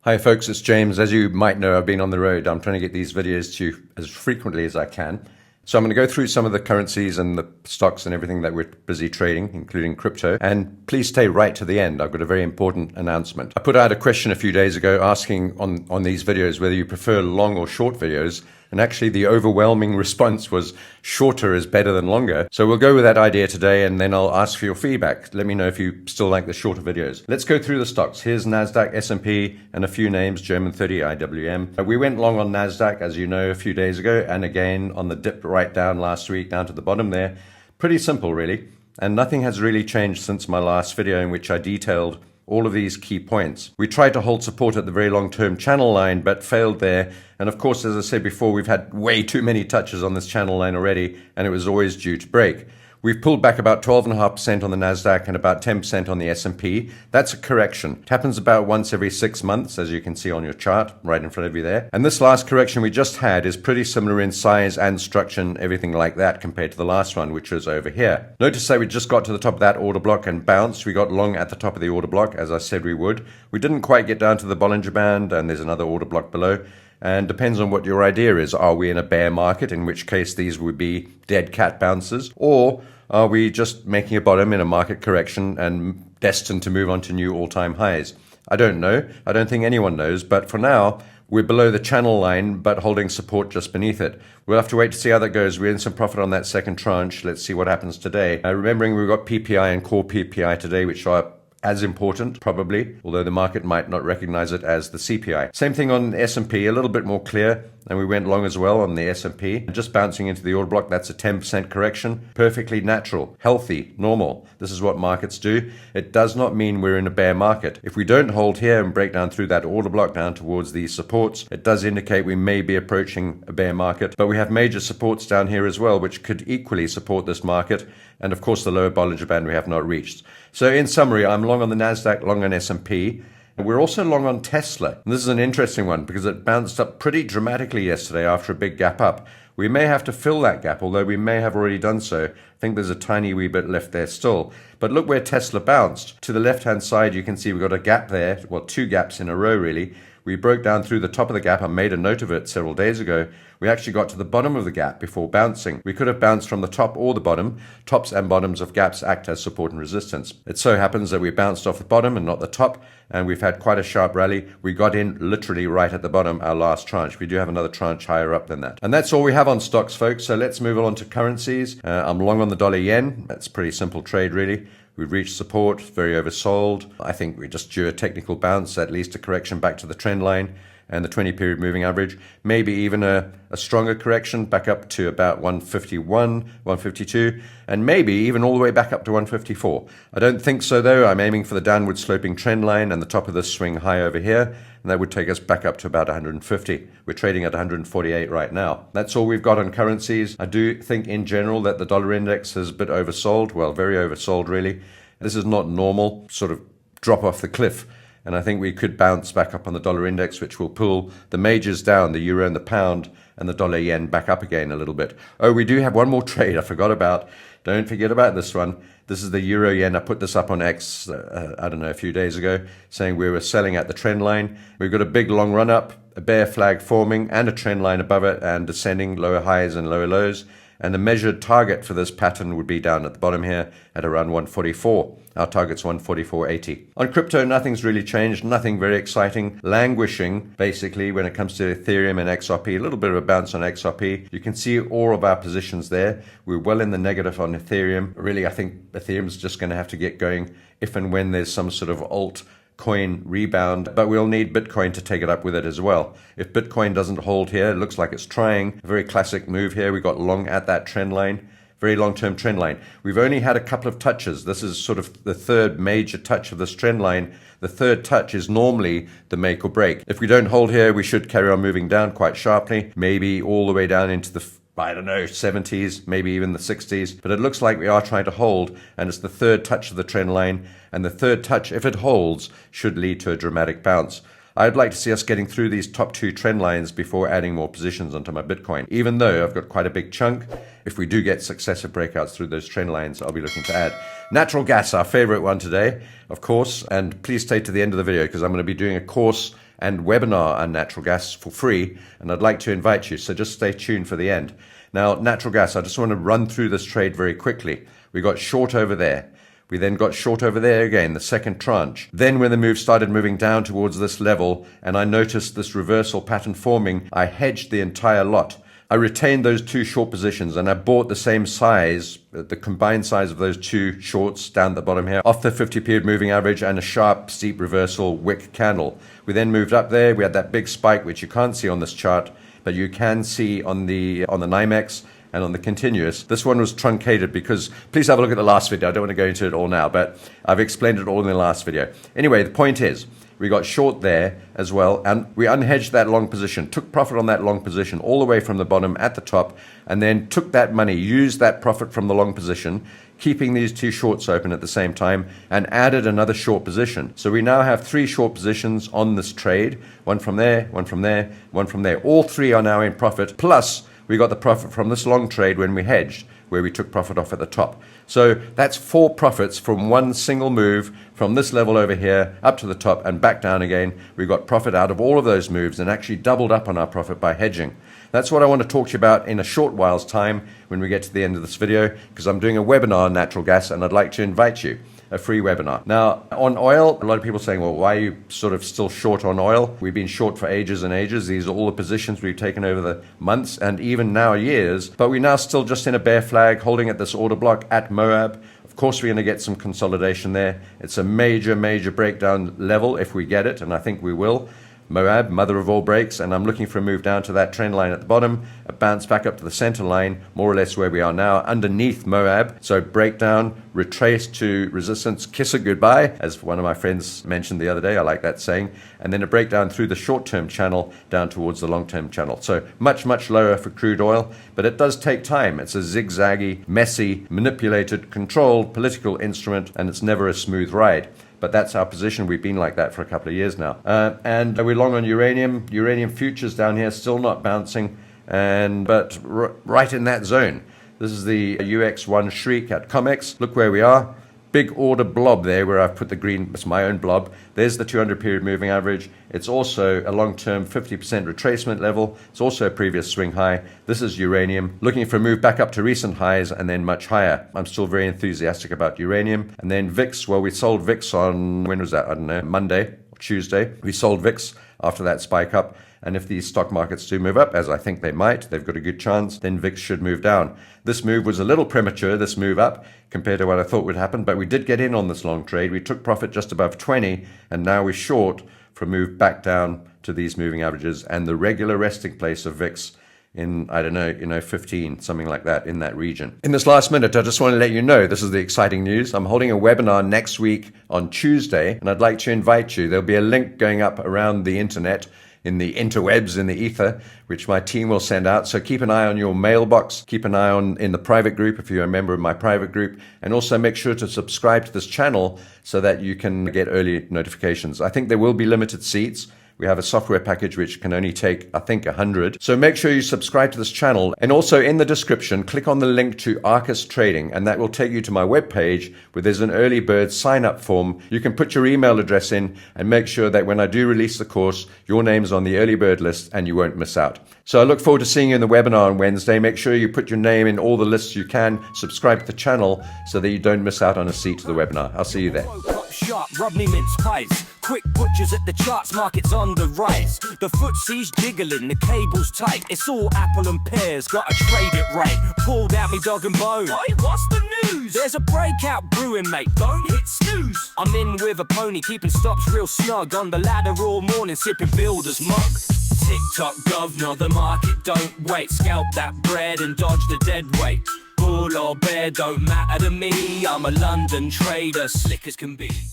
Hi folks, it's James. As you might know, I've been on the road. I'm trying to get these videos to you as frequently as I can. So I'm going to go through some of the currencies and the stocks and everything that we're busy trading, including crypto. And please stay right to the end. I've got a very important announcement. I put out a question a few days ago asking on these videos whether you prefer long or short videos. And actually the overwhelming response was shorter is better than longer. So we'll go with that idea today, and then I'll ask for your feedback. Let me know if you still like the shorter videos. Let's go through the stocks. Here's NASDAQ, S&P, and a few names, German 30, IWM. We went long on NASDAQ, as you know, a few days ago, and again on the dip right down last week, down to the bottom there. Pretty simple, really. And nothing has really changed since my last video in which I detailed all of these key points. We tried to hold support at the very long-term channel line, but failed there. And of course, as I said before, we've had way too many touches on this channel line already, and it was always due to break. We've pulled back about 12.5% on the NASDAQ and about 10% on the S&P. That's a correction. It happens about once every 6 months, as you can see on your chart right in front of you there. And this last correction we just had is pretty similar in size and structure and everything like that compared to the last one, which was over here. Notice that we just got to the top of that order block and bounced. We got long at the top of the order block, as I said we would. We didn't quite get down to the Bollinger Band, and there's another order block below. And depends on what your idea is. Are we in a bear market, in which case these would be dead cat bounces? Or are we just making a bottom in a market correction and destined to move on to new all-time highs? I don't know. I don't think anyone knows. But for now, we're below the channel line, but holding support just beneath it. We'll have to wait to see how that goes. We're in some profit on that second tranche. Let's see what happens today. Remembering we've got PPI and core PPI today, which are as important, probably, although the market might not recognize it as the CPI. Same thing on S&P, a little bit more clear, and we went long as well on the S&P. Just bouncing into the order block, that's a 10% correction. Perfectly natural, healthy, normal. This is what markets do. It does not mean we're in a bear market. If we don't hold here and break down through that order block down towards these supports, it does indicate we may be approaching a bear market. But we have major supports down here as well, which could equally support this market. And of course, the lower Bollinger Band we have not reached. So in summary, I'm long on the NASDAQ, long on S&P. We're also long on Tesla. And this is an interesting one because it bounced up pretty dramatically yesterday after a big gap up. We may have to fill that gap, although we may have already done so. I think there's a tiny wee bit left there still. But look where Tesla bounced. To the left-hand side, you can see we've got a gap there. Well, two gaps in a row, really. We broke down through the top of the gap. I made a note of it several days ago. We actually got to the bottom of the gap before bouncing. We could have bounced from the top or the bottom. Tops and bottoms of gaps act as support and resistance. It so happens that we bounced off the bottom and not the top, and we've had quite a sharp rally. We got in literally right at the bottom, our last tranche. We do have another tranche higher up than that. And that's all we have on stocks, folks. So let's move on to currencies. I'm long on the dollar yen. That's a pretty simple trade, really. We've reached support, very oversold. I think we just due a technical bounce, at least a correction back to the trend line and the 20-period moving average. Maybe even a stronger correction back up to about 151, 152, and maybe even all the way back up to 154. I don't think so, though. I'm aiming for the downward sloping trend line and the top of this swing high over here, and that would take us back up to about 150. We're trading at 148 right now. That's all we've got on currencies. I do think in general that the dollar index is a bit oversold. Well, very oversold, really. This is not normal, sort of drop off the cliff. And I think we could bounce back up on the dollar index, which will pull the majors down, the euro and the pound, and the dollar yen back up again a little bit. Oh, we do have one more trade I forgot about. Don't forget about this one. This is the euro yen. I put this up on X, I don't know, a few days ago, saying we were selling at the trend line. We've got a big long run up, a bear flag forming, and a trend line above it, and descending lower highs and lower lows. And the measured target for this pattern would be down at the bottom here at around 144. Our target's 144.80. On crypto, nothing's really changed. Nothing very exciting. Languishing, basically, when it comes to Ethereum and XRP. A little bit of a bounce on XRP. You can see all of our positions there. We're well in the negative on Ethereum. Really, I think Ethereum's just going to have to get going if and when there's some sort of altcoin rebound, but we'll need Bitcoin to take it up with it as well. If Bitcoin doesn't hold here, it looks like it's trying. A very classic move here. We got long at that trend line. Very long-term trend line. We've only had a couple of touches. This is sort of the third major touch of this trend line. The third touch is normally the make or break. If we don't hold here, we should carry on moving down quite sharply, maybe all the way down into the, I don't know, 70s, maybe even the 60s. But it looks like we are trying to hold, and it's the third touch of the trend line. And the third touch, if it holds, should lead to a dramatic bounce. I'd like to see us getting through these top two trend lines before adding more positions onto my Bitcoin. Even though I've got quite a big chunk, if we do get successive breakouts through those trend lines, I'll be looking to add. Natural gas, our favorite one today, of course, and please stay to the end of the video because I'm going to be doing a course and webinar on natural gas for free, and I'd like to invite you, so just stay tuned for the end. Now, natural gas, I just want to run through this trade very quickly. We got short over there. We then got short over there again, the second tranche. Then when the move started moving down towards this level, and I noticed this reversal pattern forming, I hedged the entire lot. I retained those two short positions, and I bought the same size, the combined size of those two shorts down the bottom here, off the 50 period moving average and a sharp, steep reversal wick candle. We then moved up there. We had that big spike, which you can't see on this chart, but you can see on the NYMEX and on the continuous. This one was truncated because, please have a look at the last video. I don't want to go into it all now, but I've explained it all in the last video. Anyway, the point is, we got short there as well, and we unhedged that long position, took profit on that long position all the way from the bottom at the top, and then took that money, used that profit from the long position, keeping these two shorts open at the same time, and added another short position. So we now have 3 short positions on this trade, one from there, one from there, one from there. All 3 are now in profit, plus we got the profit from this long trade when we hedged, where we took profit off at the top. So that's 4 profits from one single move from this level over here up to the top and back down again. We got profit out of all of those moves and actually doubled up on our profit by hedging. That's what I want to talk to you about in a short while's time when we get to the end of this video, because I'm doing a webinar on natural gas and I'd like to invite you. A free webinar. Now, on oil, a lot of people saying, well, why are you sort of still short on oil? We've been short for ages and ages. These are all the positions we've taken over the months and even now years. But we're now still just in a bear flag, holding at this order block at Moab. Of course, we're going to get some consolidation there. It's a major, major breakdown level if we get it, and I think we will. Moab, mother of all breaks, and I'm looking for a move down to that trend line at the bottom, a bounce back up to the center line, more or less where we are now, underneath Moab. So breakdown, retrace to resistance, kiss it goodbye, as one of my friends mentioned the other day. I like that saying. And then a breakdown through the short-term channel down towards the long-term channel. So much, much lower for crude oil, but it does take time. It's a zigzaggy, messy, manipulated, controlled political instrument, and it's never a smooth ride. But that's our position. We've been like that for a couple of years now. And we're long on uranium. Uranium futures down here still not bouncing, but right in that zone. This is the UX1 Shriek at COMEX. Look where we are. Big order blob there where I've put the green, it's my own blob. There's the 200 period moving average. It's also a long-term 50% retracement level. It's also a previous swing high. This is uranium, looking for a move back up to recent highs and then much higher. I'm still very enthusiastic about uranium. And then VIX, well, we sold VIX on, when was that? I don't know, Monday or Tuesday. We sold VIX after that spike up. And if these stock markets do move up, as I think they might, they've got a good chance, then VIX should move down. This move was a little premature, this move up, compared to what I thought would happen, but we did get in on this long trade. We took profit just above 20, and now we're short for a move back down to these moving averages and the regular resting place of VIX in, I don't know, 15, something like that, in that region. In this last minute, I just want to let you know, this is the exciting news. I'm holding a webinar next week on Tuesday, and I'd like to invite you. There'll be a link going up around the internet, in the interwebs, in the ether, which my team will send out. So keep an eye on your mailbox, keep an eye on in the private group if you're a member of my private group, and also make sure to subscribe to this channel so that you can get early notifications. I think there will be limited seats. We have a software package which can only take, I think, 100. So make sure you subscribe to this channel. And also in the description, click on the link to Arcis Trading, and that will take you to my webpage where there's an early bird sign up form. You can put your email address in and make sure that when I do release the course, your name's on the early bird list and you won't miss out. So I look forward to seeing you in the webinar on Wednesday. Make sure you put your name in all the lists you can. Subscribe to the channel so that you don't miss out on a seat to the webinar. I'll see you there. Sharp, rub me mince pies. Quick butchers at the charts, markets on the rise. The footsie's jiggling, the cable's tight. It's all apple and pears, gotta trade it right. Pulled out me dog and bone. Oi, what's the news? There's a breakout brewing, mate, don't hit snooze. I'm in with a pony, keeping stops real snug. On the ladder all morning, sipping builder's mug. Tick-tock, governor, the market don't wait. Scalp that bread and dodge the dead weight. Bull or bear don't matter to me. I'm a London trader, slick as can be.